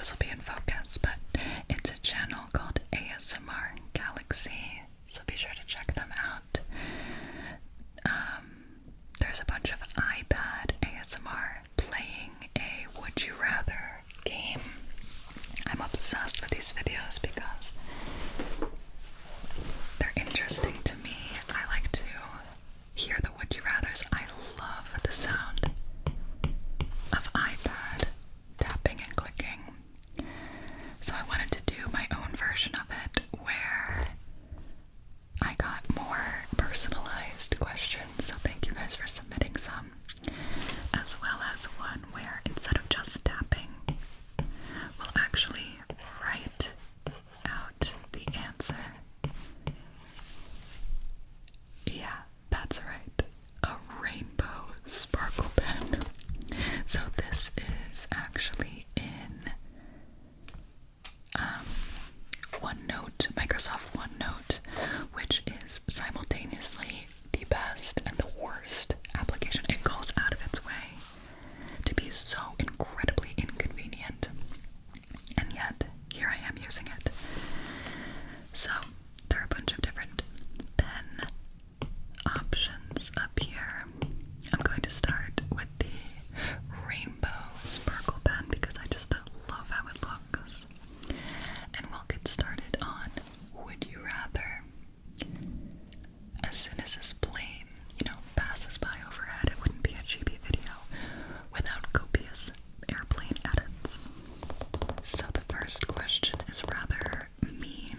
this will be in focus, but it's a channel called ASMR Galaxy, so be sure to check them out. There's a bunch of iPad ASMR playing a Would You Rather game. I'm obsessed with these videos because they're interesting to me. I like to hear the Would You Rathers. I love the sound of iPad tapping and clicking. So I wanted to do my own version of it where I got more personalized questions. So thank you guys for submitting some, as well as one where instead of just tapping, we'll actually write out the answer. Yeah, that's right. A rainbow sparkle pen. So this is actually in OneNote, Microsoft OneNote, which is simultaneously the best and the worst application. It goes out of its way to be so incredibly inconvenient, and yet here I am using it. So there are a bunch of different pen options up here. I'm going to start with the rainbow sparkle pen because I just love how it looks. And we'll get started on Would You Rather. As soon as this plane, passes by overhead, it wouldn't be a GB video without copious airplane edits. So the first question is rather mean.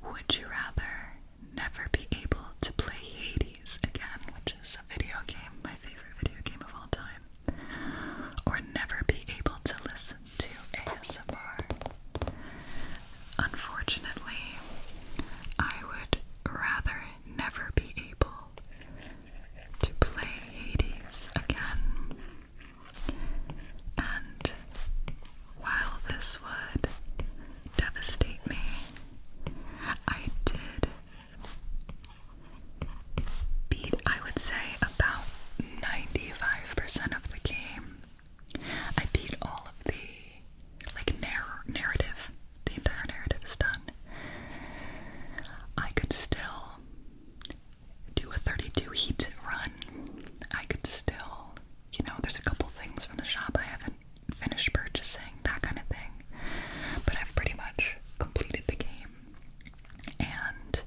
Would you rather never be able to play Hades again, which is a video game, my favorite video game of all time, or never be able to listen to ASMR? Unfortunately, I would rather never be able to play Hades again. And while this would devastate me, I did beat, I would say, about 95% of the game. I beat all of the, narrative. The entire narrative is done. I could still do a 32 heat run. I could still, there's a couple things from the shop I haven't finished purchasing, that kind of thing. But I've pretty much completed the game. And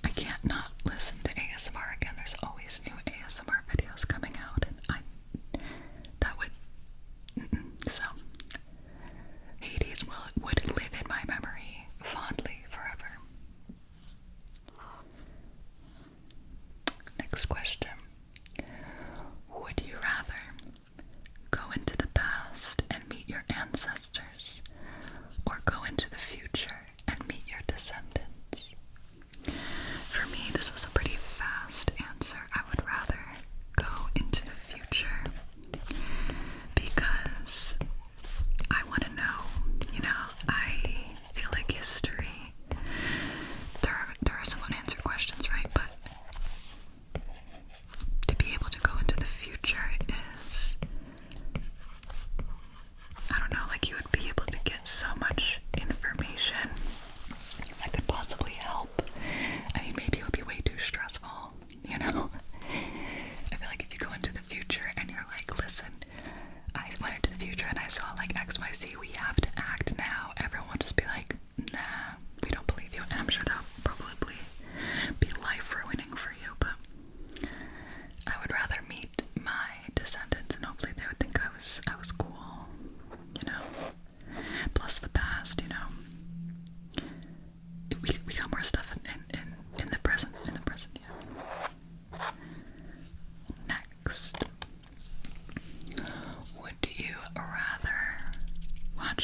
I can't not listen to ASMR again. There's always new ASMR videos coming out, and that would, so Hades would live in my memory fondly forever. Next question. Would you rather go into the past and meet your ancestors, or go into the future and meet your descendants? For me, this was a pretty fast answer. I would rather go into the future because I want to know, I feel like history, there are some unanswered questions, right? But to be able to go into the future is, I don't know, you would be able to get so much information that could possibly help. I mean, maybe it would be way too stressful, I feel like if you go into the future and you're like, listen, I went into the future and I saw XYZ, we have to act now, everyone would just be like, nah, we don't believe you. And I'm sure that would probably be life-ruining for you, but I would rather meet my descendants and hopefully they would think I was cool, Plus the past, we got more stuff in the present, Next. Would you rather watch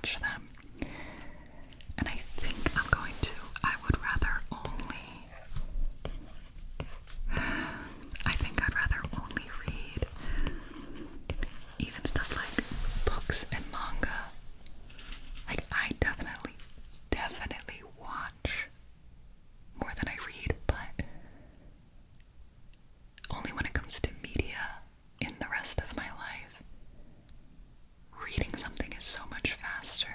watch them. And I think I would rather only, I'd rather only read even stuff like books and manga. Like, I definitely watch more than I read, but only when it comes to media in the rest of my life. Reading something is so much faster,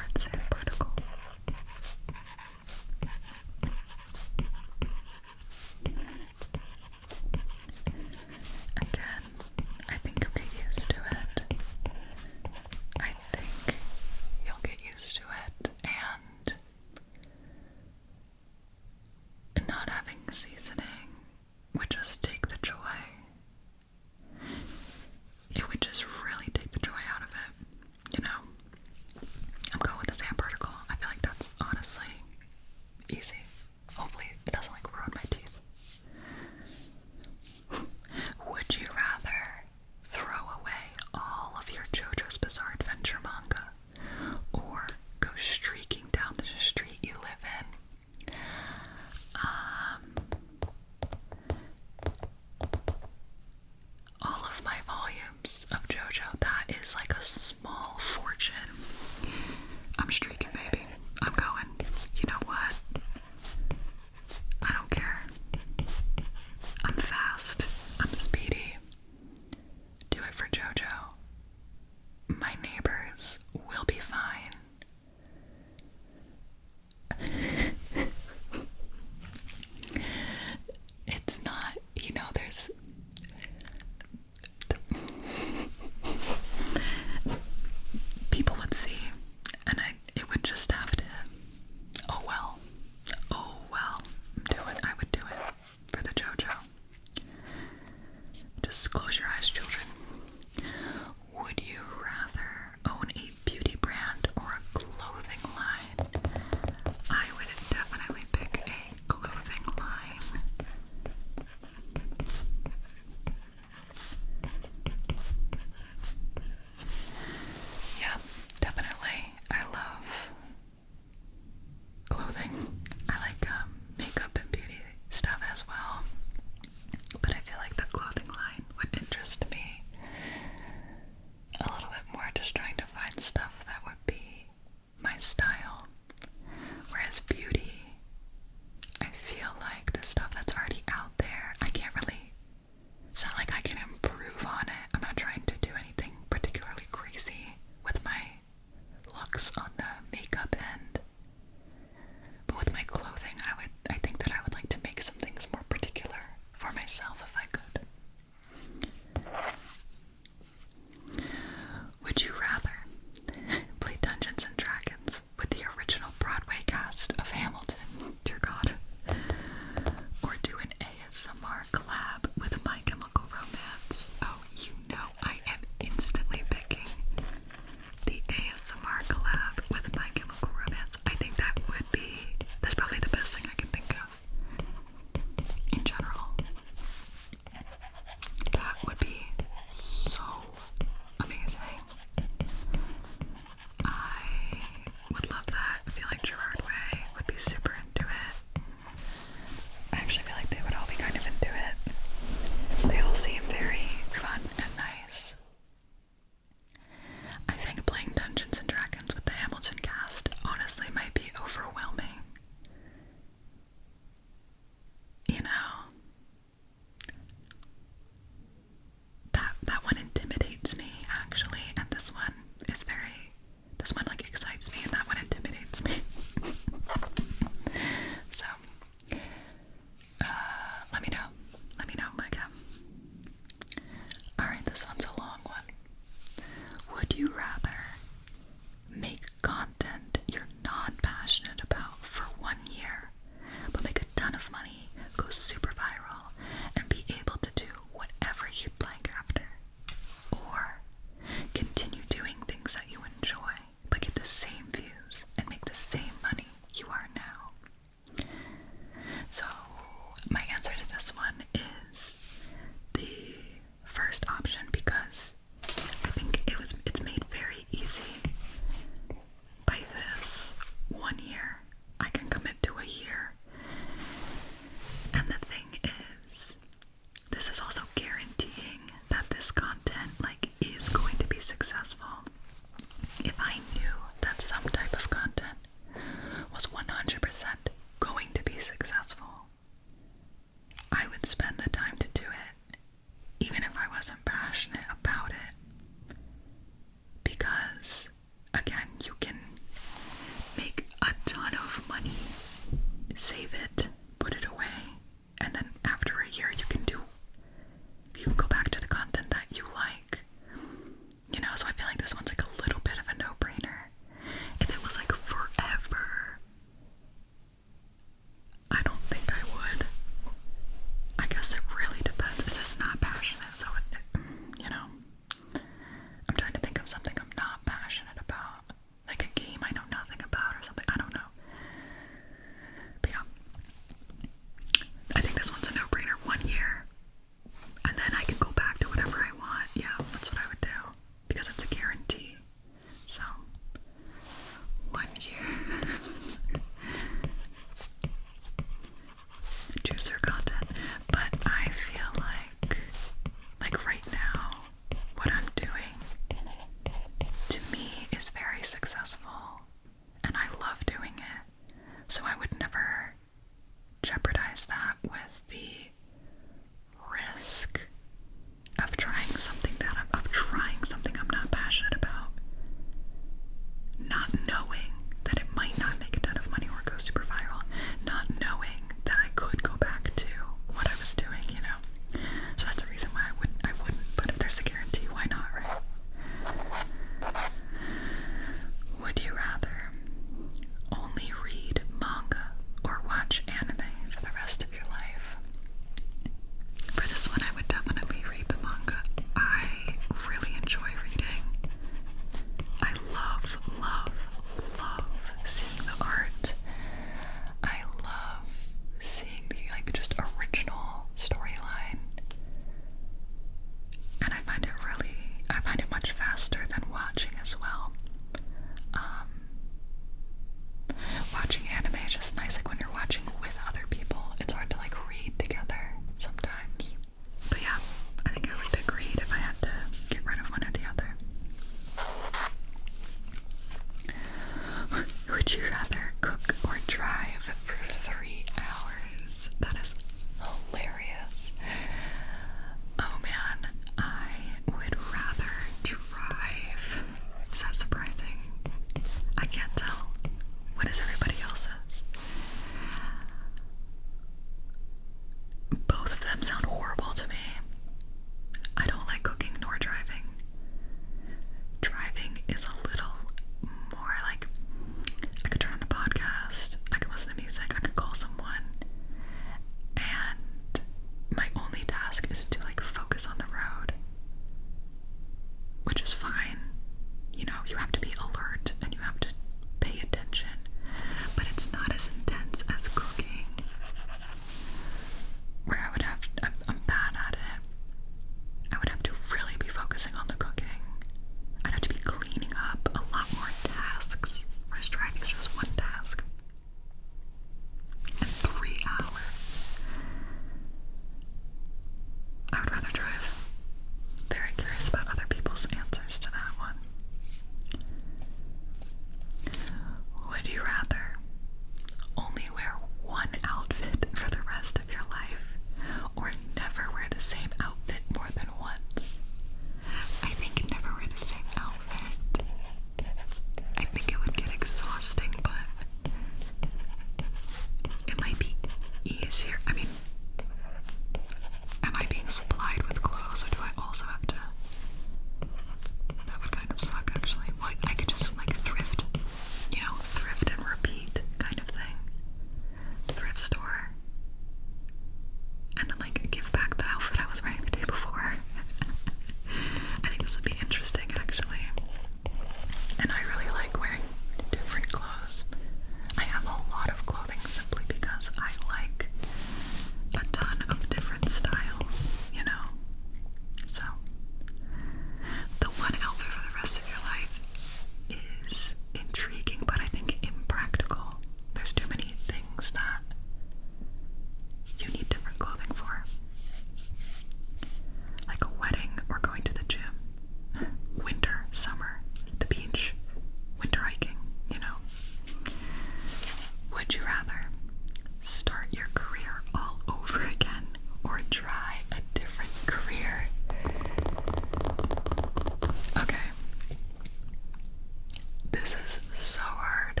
This is so hard.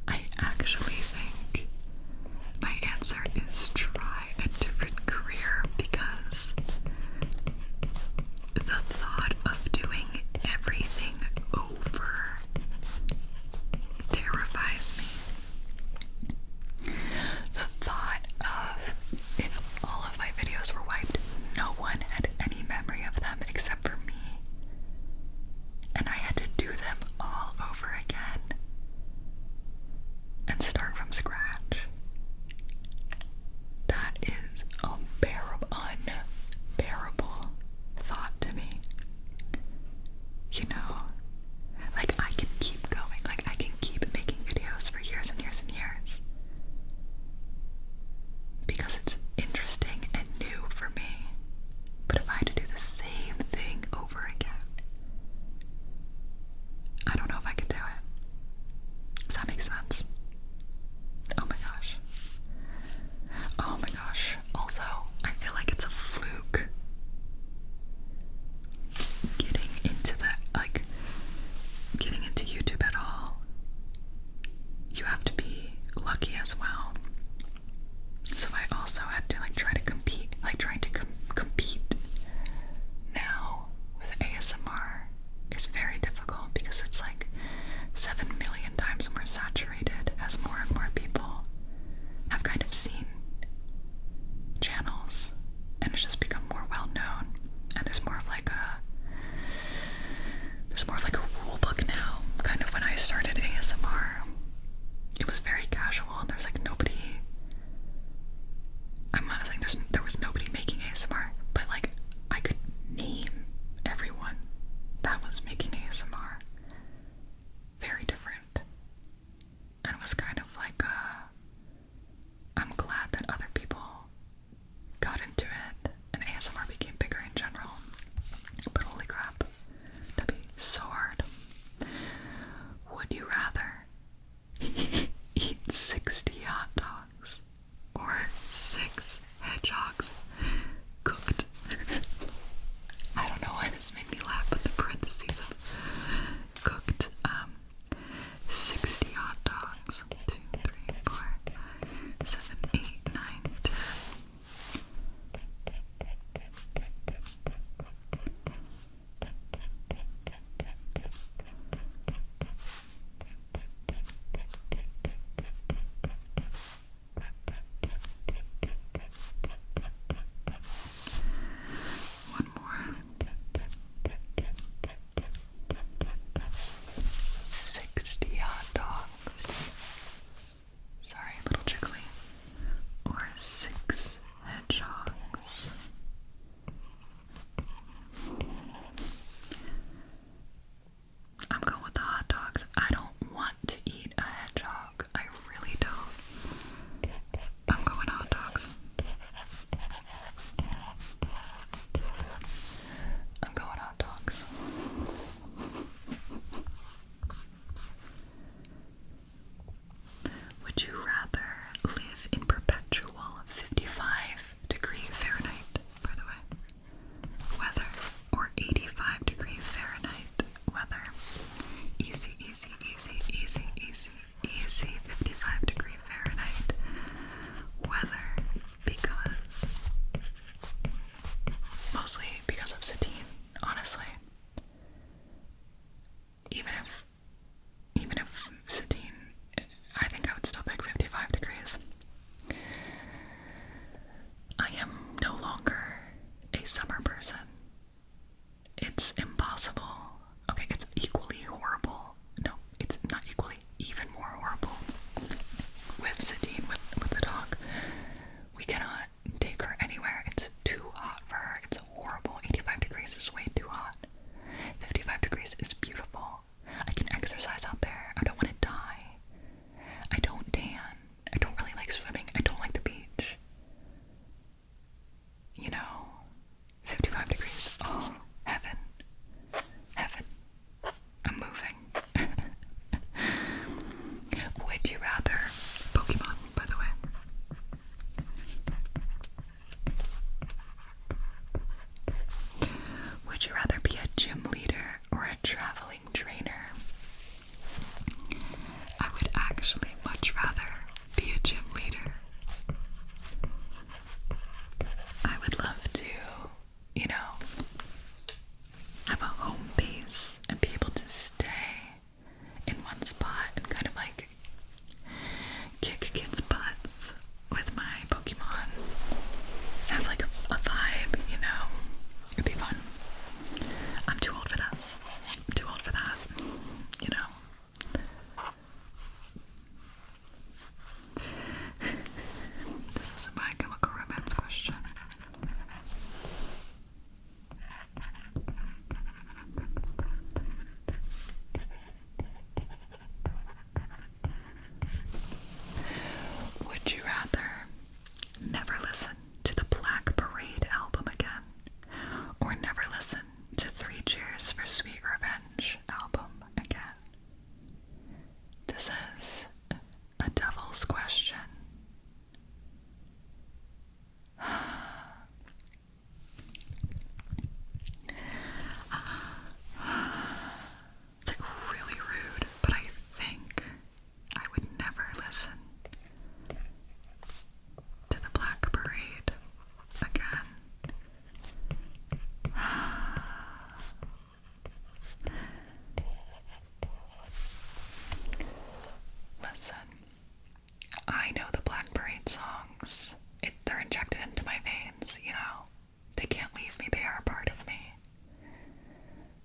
I actually think my answer is try a different career because the thought of doing everything over terrifies me. The thought of if all of my videos were wiped, no one had any memory of them except for me, and I had to do them all Would you rather never listen to the Black Parade album again, or never listen to Three Cheers for Sweet Revenge album again? This is a devil's question. It's like really rude, but I think I would never listen to the Black Parade again. Listen, I know the Black Parade songs. They're injected into my veins, you know. They can't leave me, they are a part of me.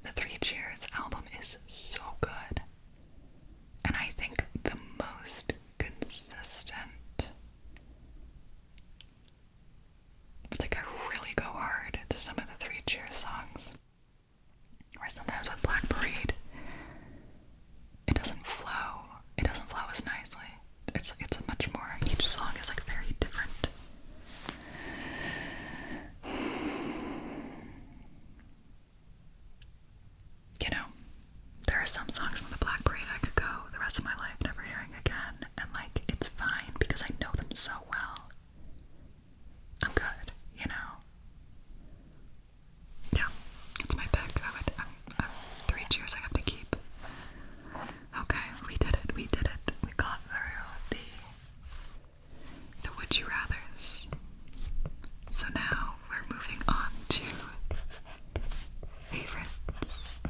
The Three Cheers album is so good. And I think the most consistent. Like, I really go hard to some of the Three Cheers songs. Or sometimes with Black Parade, it doesn't flow. It doesn't flow as nicely. It's a much more, each song is like very different. You know, there are some songs from the Black Parade I could go the rest of my life never hearing again, and like, it's fine because I know them so well. I'm good, you know? Yeah, it's my pick. Three Cheers I have to keep. Okay, we did it, we got through the Would You Rathers. So now we're moving on to favorites.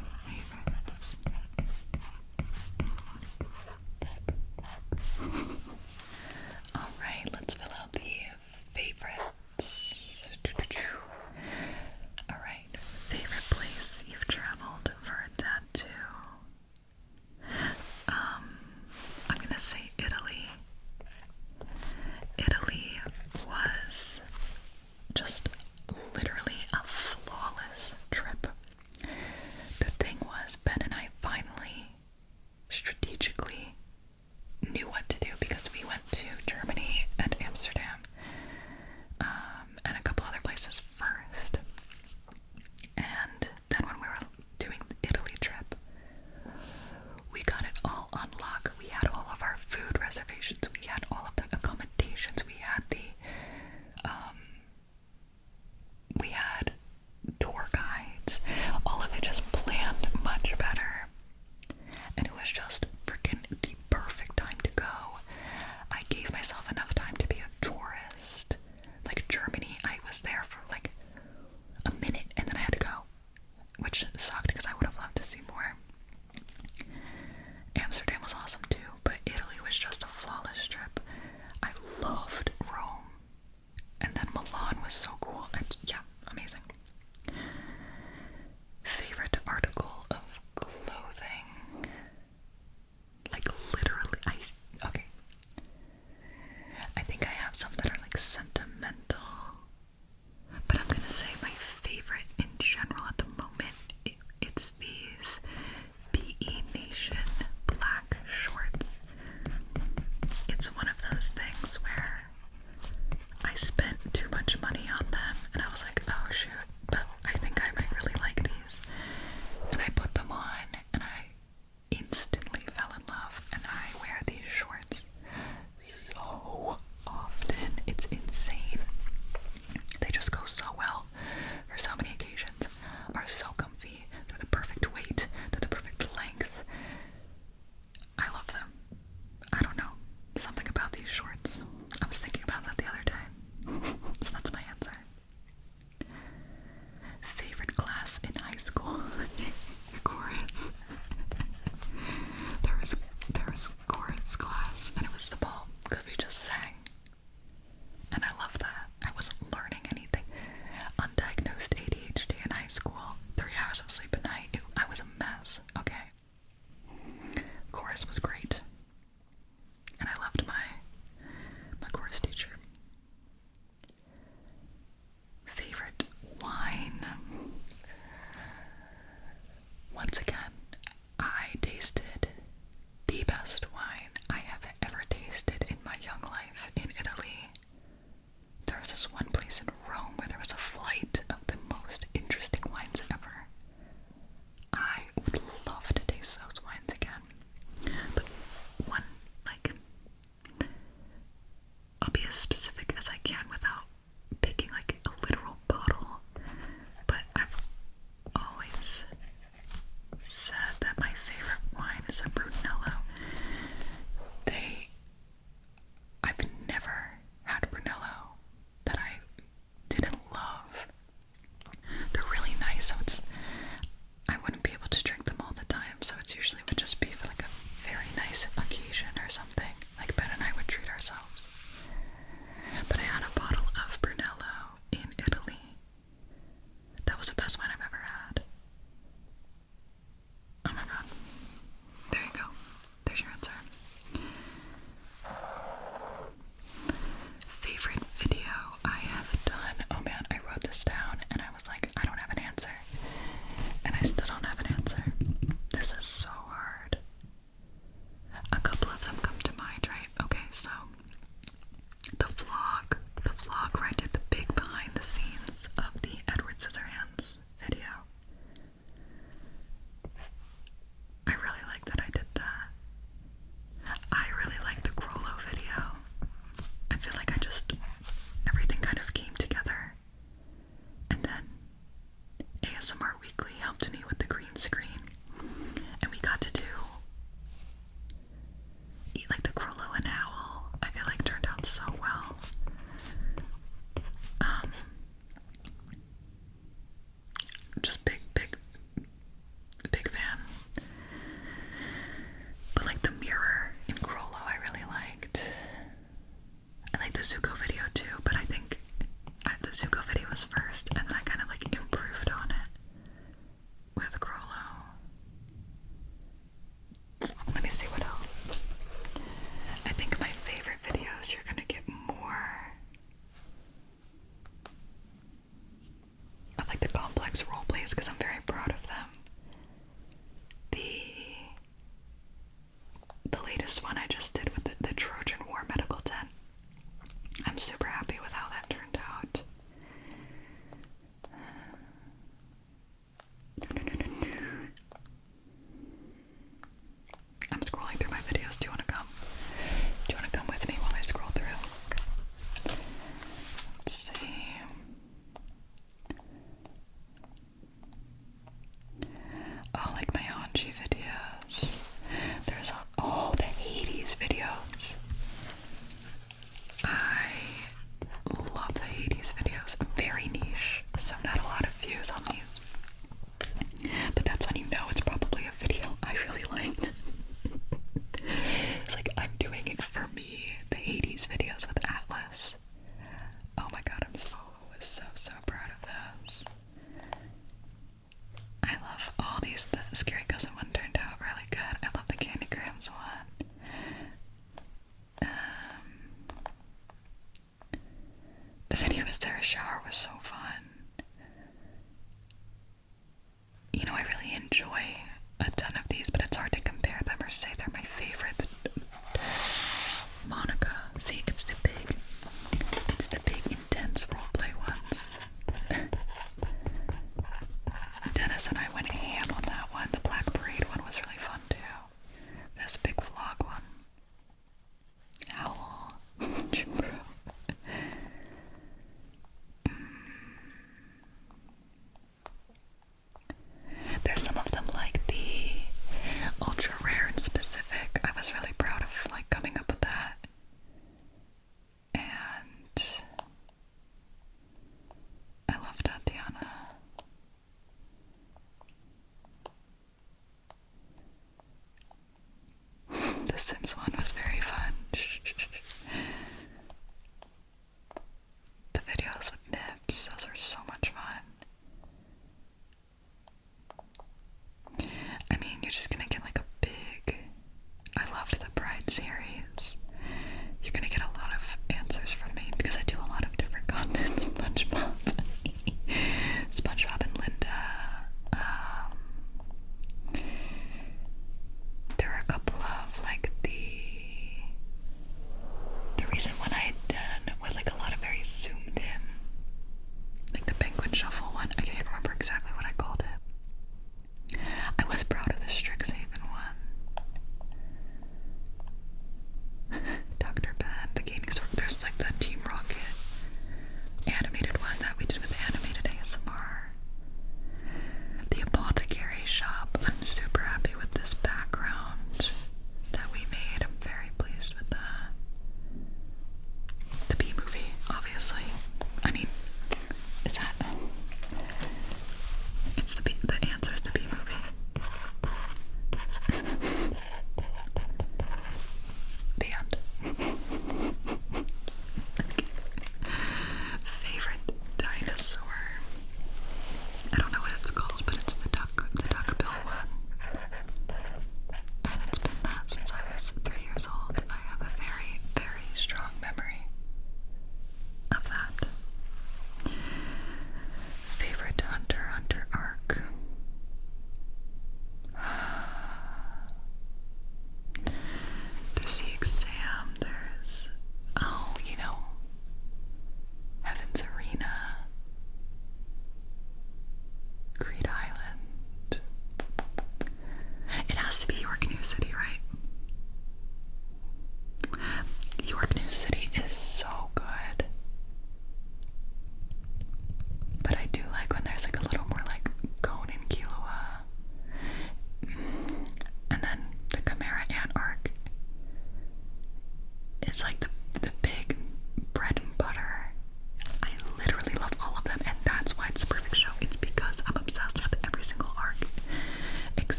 Alright, let's fill out the favorites. Alright, favorite place you've traveled for a tattoo. I'm gonna say Italy. Italy was just literally a flawless trip. The thing was, Ben and I finally strategically knew what to do because we went to Germany and Amsterdam, and a couple other places first. And then when we were doing the Italy trip, we got it all on lock. We had all of our food reservations, we had all of the accommodations, we had we had tour guides, all of it just planned much better. And it was just freaking the perfect time to go. I gave myself enough time to be a tourist. Like Germany, I was there for like a minute and then I had to go, which sucked because I would have loved to see more. Amsterdam was awesome too, but Italy was just a flawless trip. I loved Rome, and then Milan was so cool. Yeah, amazing. Favorite article of clothing? Like literally, okay. I think I have some that are like sentimental, but I'm gonna say my favorite in general at the moment, it's these PE Nation black shorts. It's one of those things where I spent too much money on them and I was like, oh shoot, but I think I might really like these. And I put them on and I instantly fell in love, and I wear these shorts so often. It's insane. They just go so well for so many occasions, are so comfy, they're the perfect weight, they're the perfect length. I love them. I don't know, something about these shorts. I was thinking about that the other day. So that's my answer. Favorite class in high school? Chorus. There was chorus class, and it was the bomb because we just sang. And I love that. I wasn't learning anything. Undiagnosed ADHD in high school. 3 hours of sleep a night. I was a mess, okay? Chorus was great. And I loved my chorus teacher. Favorite wine? Once again, I tasted the best wine I have ever tasted in my young life in Italy. Brunello. I've never had Brunello that I didn't love. They're really nice, so I wouldn't be able to drink them all the time, so it's usually would just be for like a very nice occasion or something. Like Ben and I would treat ourselves. But I had a bottle of Brunello in Italy. That was the best wine I've ever had. Oh my god. There you go. There's your answer. Favorite video I have done. Oh man, I wrote this down and I was like, I don't have an answer. And I still don't have an answer. This is so hard. A couple of them come to mind, right? Okay, so the vlog where I did the big behind the scenes of the Edward Scissorhands video. I really like that I did that. I really like the Grollo video. I feel like everything kind of came together. And then ASMR Weekly helped me with the green screen. And we got to eat like the Grollo and Owl. I feel like turned out so well. Just big fan. But like the mirror in Grollo I really liked. I like the Zuko video too, but I think the Zuko video was first, and then I kind of like improved on it with Grollo. Let me see what else. I think my favorite videos, you're gonna get more of like the complex role plays because I'm very proud of them. The latest one I just did with the Trojan War medical tent. I'm super happy with how that turned out. I'm scrolling through my videos. Do you want to come? Do you want to come with me while I scroll through? Let's see. Oh, like my Hanji videos. There's the Hades video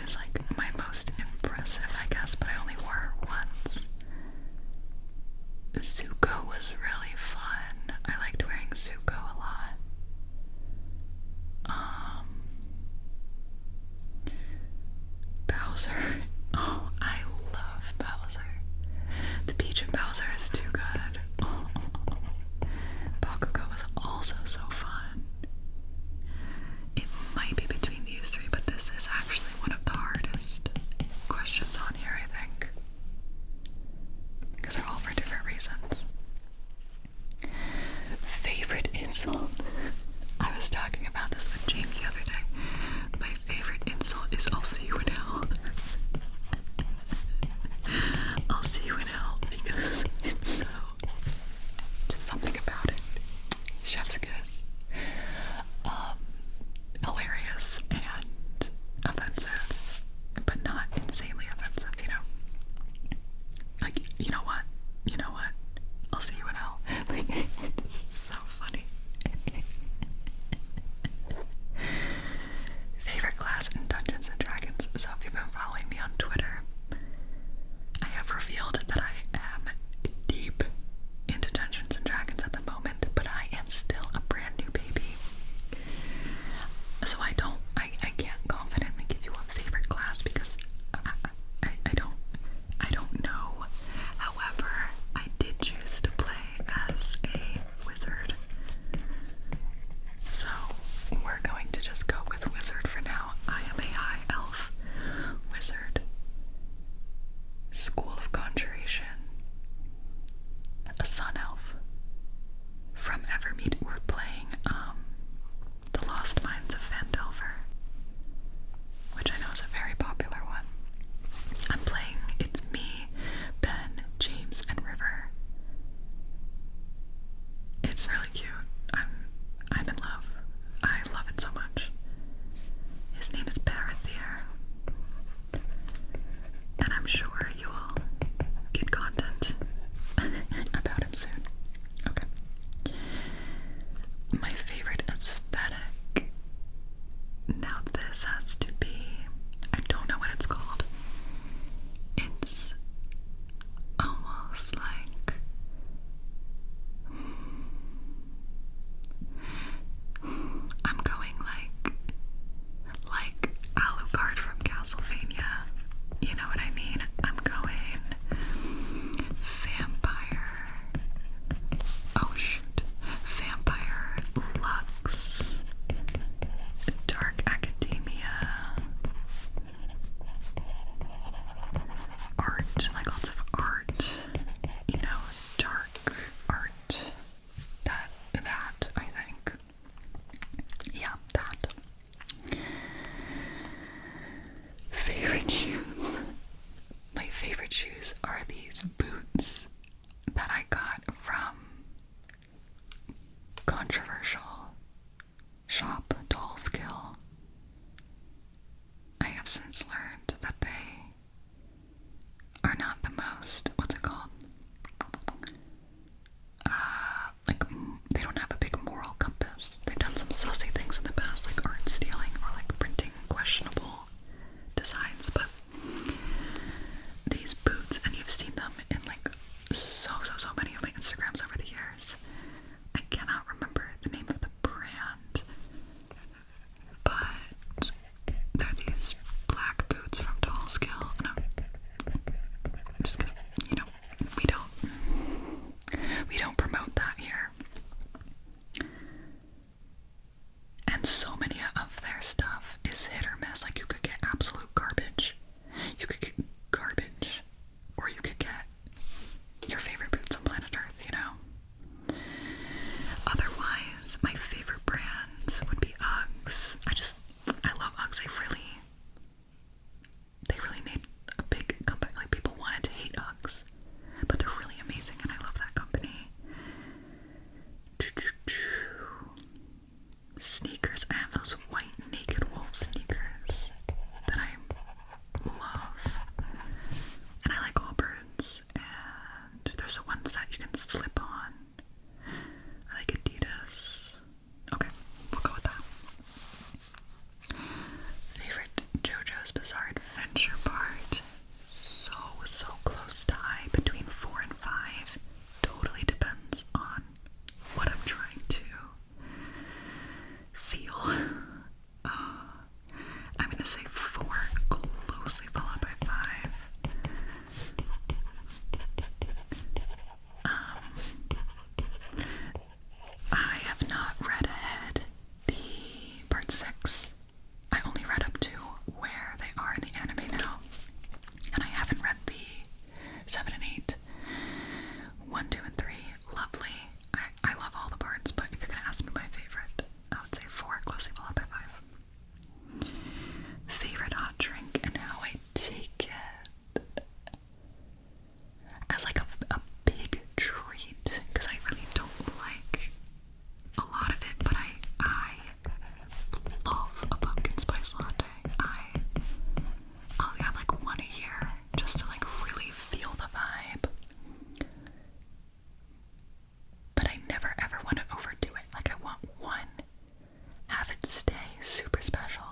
is like my most impressive, I guess, but I only wore it once. Zuko was really fun. I liked wearing Zuko a lot. Bowser. Oh, I love Bowser. The peach in Bowser is too good. Oh. Bakugo was also so fun. It might be between these three, but this is actually one of the hardest questions on here, I think. Because they're all for different reasons. Favorite insult? I was talking about this with James the other day. My favorite insult is I'll see you in hell. I'll see you in hell because it's so, just something about it. Chef's kiss. Hilarious and offensive, but not insanely offensive, you know? Like, you know what? You know what? I'll see you in hell. Like, this is so funny. Favorite class in Dungeons and Dragons. So if you've been following me on Twitter, I have revealed that I am deep into Dungeons and Dragons at the moment, but I am still a brand new baby. So I can't confidently give you a favorite class because I don't know. However, I did choose to play as a wizard. So we're going to just go with wizard for now. I am a high elf wizard. School of Conjuration. A sun elf. From Evermeet, we're playing The Lost Mines of Phandelver, which I know is a very popular one. I'm playing, it's me, Ben, James, and River. It's really cute. I'm in love. I love it so much. His name is Parathier. And I'm sure you will get content about him soon. Okay. My favorite aesthetic. Now this has to be, I don't know what it's called. It's almost like I'm going like Alucard from Castlevania. You know what I mean? I'm going vampire. Oh shoot. Vampire Lux. Dark Academia. Art, like lots of art. You know, dark art. That, I think. Yeah, that. Favorite shoes. My favorite shoes are these boots that I got from controversial shop Dollskill. I have since learned that they are not the most, what's it called? Like, they don't have a big moral compass. They've done some sussy things in the past, like art stealing or like printing questionable designs, but these boots, and you've seen them in like so many of my Instagrams over the years. I cannot remember the name of the brand, but they're these black boots from Dollskill, and I'm just gonna, you know, we don't promote that here. And so many of their stuff is hit or miss. Like, JoJo's Bizarre Adventure part. So, so close tie between 4 and 5. Totally depends on what I'm trying to feel. I'm gonna say 4, closely followed by 5. I have not read ahead the part 6. I only read up to where they are in the anime now. And I haven't read the 7 and 8. 1, 2, and 3, lovely. I love all the parts, but if you're gonna ask me my favorite, I would say 4, closely followed by 5. Favorite hot drink and how I take it as like a big treat, because I really don't like a lot of it, but I love a pumpkin spice latte. I'll have like one a year just to like really feel the vibe. But I never ever want to overdo it. Like I want one, have it stay super special.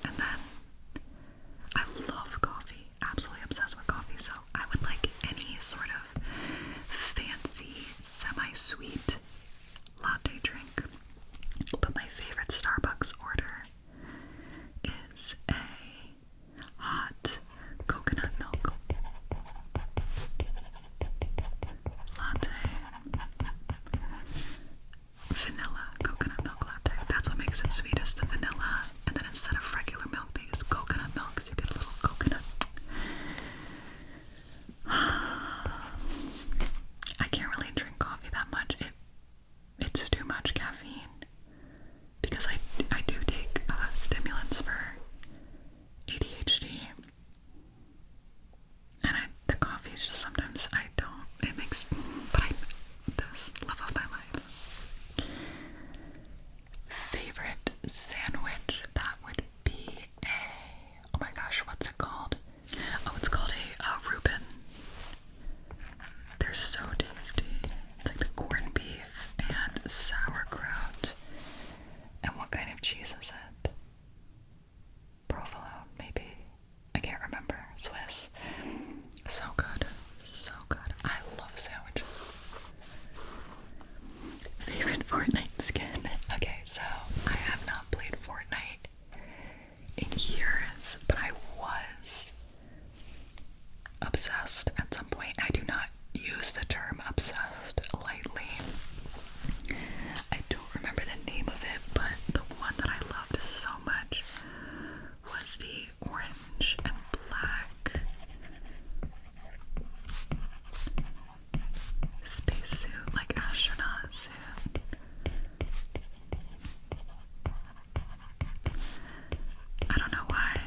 And then I love coffee, absolutely obsessed with coffee, so I would like any sort of fancy, semi-sweet latte drink. But my favorite Starbucks order is a hot coconut milk latte. Vanilla coconut milk latte. That's what makes it sweet, is the vanilla. And then instead of regular milk, they use coconut milk, so you get a little coconut. I can't really drink coffee that much. It's too much caffeine. Because I do take stimulants for ADHD. And the coffee is just sometimes I don't. It makes, but this love of my life. Favorite sandwich, that would be oh my gosh, what's it called? Oh, it's called a Reuben. They're so tasty. It's like the corned beef and sauerkraut. And what kind of cheese is it? Provolone, maybe. I can't remember. Swiss. So good. So good. I love sandwiches. Favorite Fortnite skin? Okay, so I have not played Fortnite in years, but I was obsessed at some point. I do not use the term obsessed lightly. I don't remember the name of it, but the one that I loved so much was the orange and black spacesuit, like astronaut suit. I don't know why.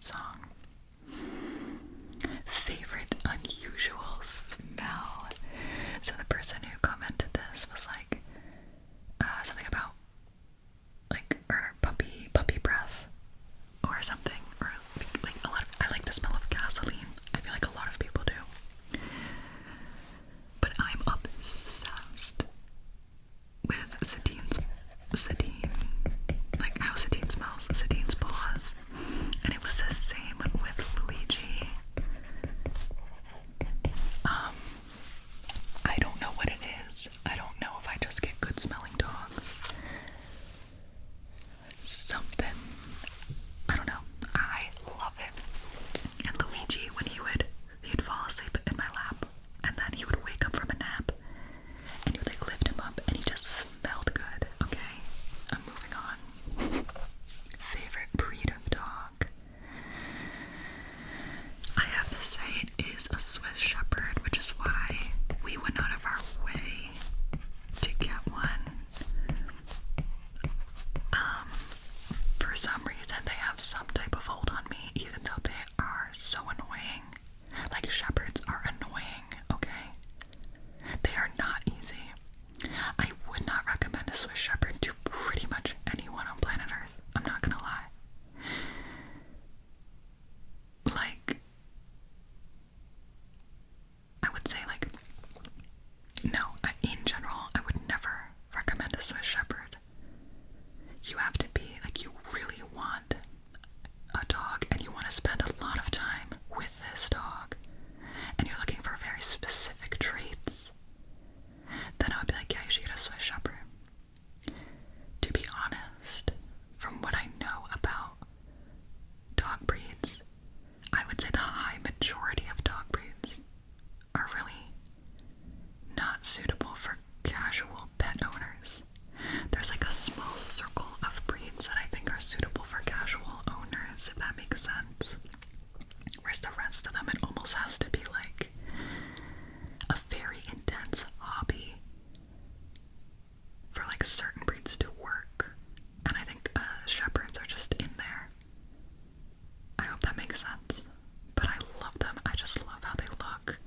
song. Favorite unusual smell. So the person who commented this was like, something about like, or puppy breath or something, or like a lot of, I like the smell of gasoline. I feel like a lot of people do. But I'm obsessed with Satine, like how Satine smells, Satine's paws. And it was the same with Luigi. I don't know what it is. I don't know if I just get good smelling dogs. Something, I don't know. I love it. And Luigi, when he'd fall asleep in my lap, and then he would wake up from a nap, and you would like lift him up, and he just smelled good. Okay, I'm moving on. Favorite breed of dog? I have to say it is a Swiss Shepherd, which is why we went out of our way to get one. For some reason, they have some type of hold on me, even though they are so annoying. Like, shepherds are annoying, okay? They are not easy. I would not recommend a Swiss Shepherd to pretty much anyone on planet Earth. I'm not gonna lie. Like, I would say, like, no, in general, I would never recommend a Swiss Shepherd. You have to be, like, you really want a dog and you want to spend a lot of time with this dog, and you're looking for very specific traits, then I would be like, yeah, you should get a Swiss Shepherd. To be honest, from what I know about dog breeds, I would say the high majority of dog breeds are really not suitable for casual pet owners. There's like a small circle of breeds that I think are suitable for casual owners, if that makes sense. Whereas the rest of them, it almost has to be like a very intense hobby for like certain breeds to work. And I think shepherds are just in there. I hope that makes sense. But I love them. I just love how they look.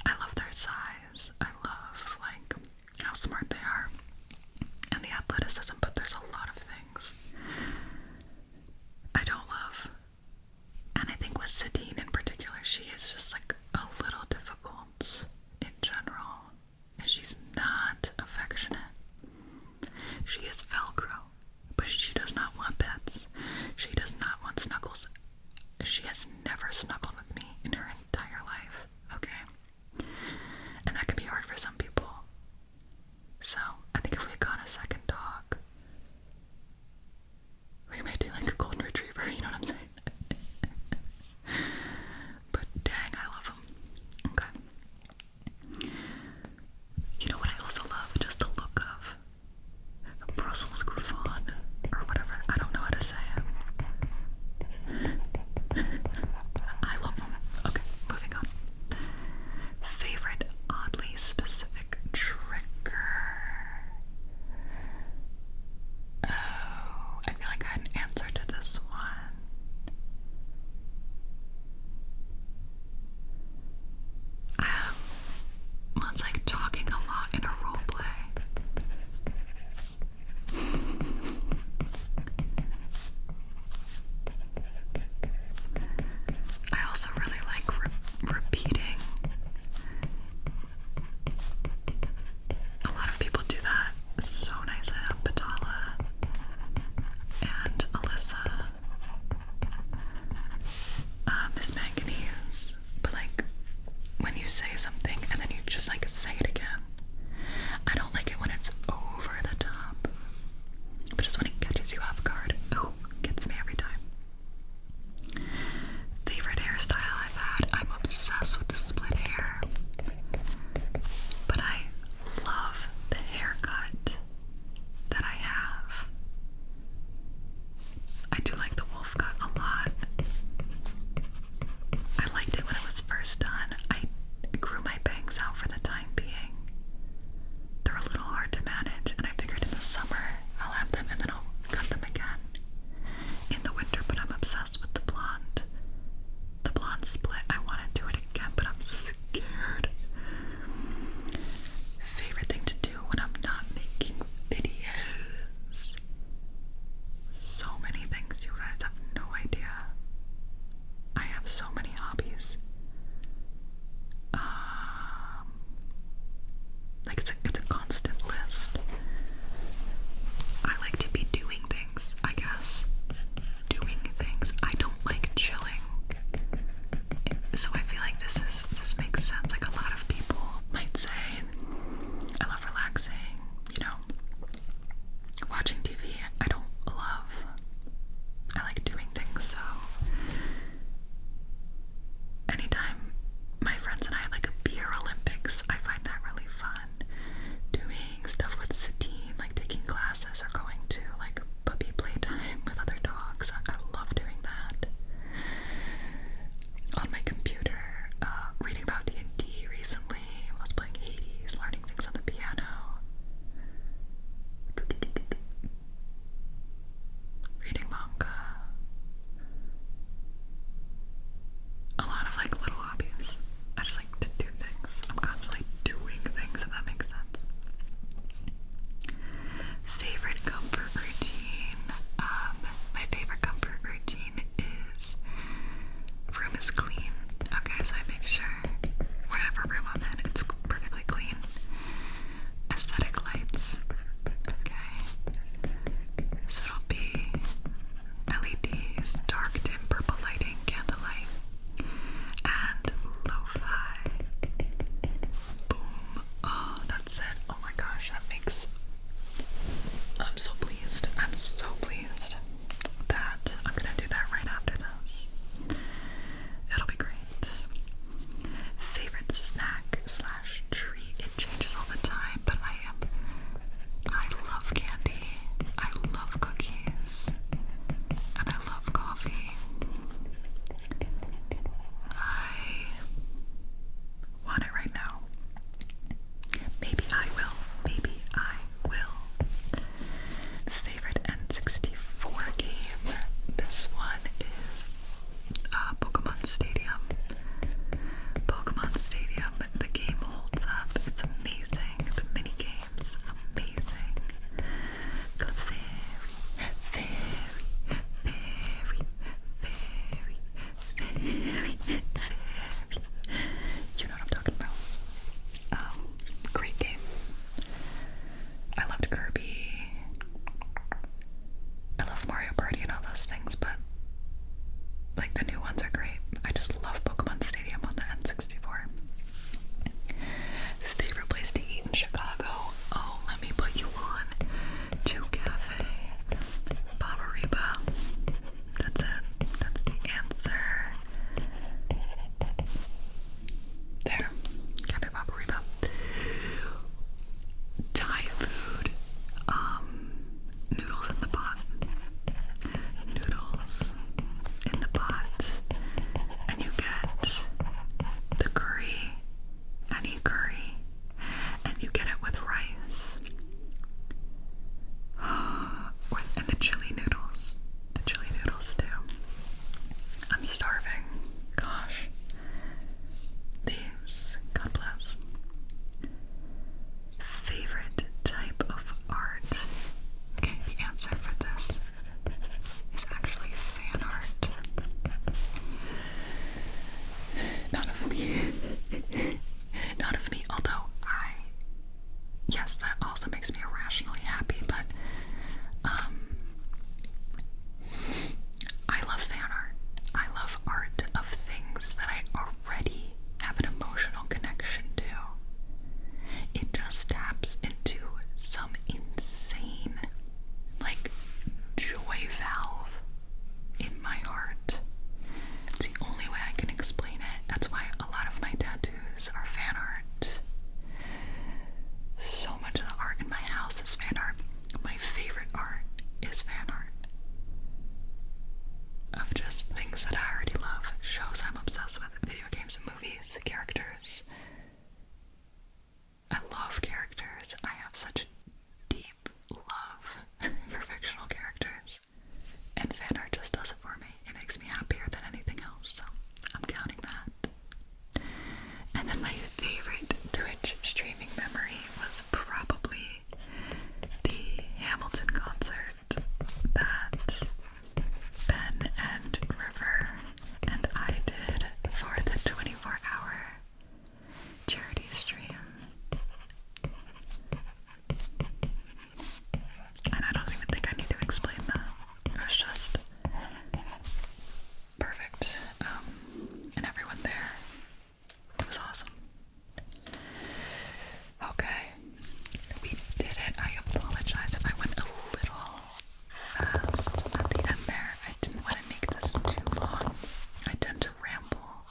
I love their size. I love like how smart they are and the athleticism, but there's a lot of things I don't love. And I think with Satine in particular, she is just like a little difficult in general. And she's not affectionate. She is Velcro, but she does not want pets. She does not want snuggles. She has never snuggled with me in her entire life, okay? And that can be hard for some people. So, I think if we got a second dog, we might do like a golden retriever, you know what I'm saying? But dang, I love them. Okay. You know what I also love? Just the look of a Brussels Griffon, or whatever. I don't know how to say it. I love them. Okay, moving on. Favorite oddly specific trigger? Oh, I feel like I had an answer to this one. Well, it's like talking a lot in a role play. I also really like repeating. A lot of people do that so nicely. Batala and Alyssa, Miss Manganese. But like, when you say something and then you just like say it again, like the new ones are great. I just love Pokemon Stadium on the N64. Favorite place to eat in Chicago? Oh, let me put you on to Cafe Barbariba. That's it. That's the answer. There. Cafe Barbariba. Thai food. Noodles in the pot. Noodles in the pot. And you get the curry, any curry, and you get it with rice. And the chili noodles. The chili noodles too. I'm starving. Gosh. These, God bless. Favorite type of art? Okay, the answer for this is actually fan art. Not of me. Not of me, although yes, that also makes me irrationally happy, but I love fan art. I love art of things that I already have an emotional connection to. It just taps into some insane, like, joy valve in my heart. It's the only way I can explain it. That's why a lot of my tattoos are fan art. So much of the art in my house is fan art. My favorite art is fan art. Of just things that I already love. Shows I'm obsessed with. Video games and movies. Characters. I love characters. I have such a deep love for fictional characters. And fan art just does it for me. It makes me happier than anything else. So I'm counting that. And then my favorite Twitch streaming memory was probably the Hamilton concert that Ben and River and I did for the 24-hour charity stream. And I don't even think I need to explain that. It was just perfect. And everyone there, it was awesome. Okay, we did it. I apologize if I went a little fast at the end there. I didn't want to make this too long. I tend to ramble,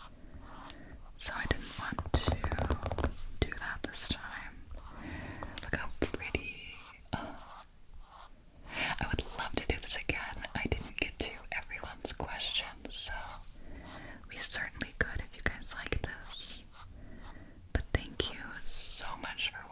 so I didn't want to do that this time. Look how pretty. I would love to do this again. I didn't get to everyone's questions, so we certainly could if you guys like this. But thank you so much for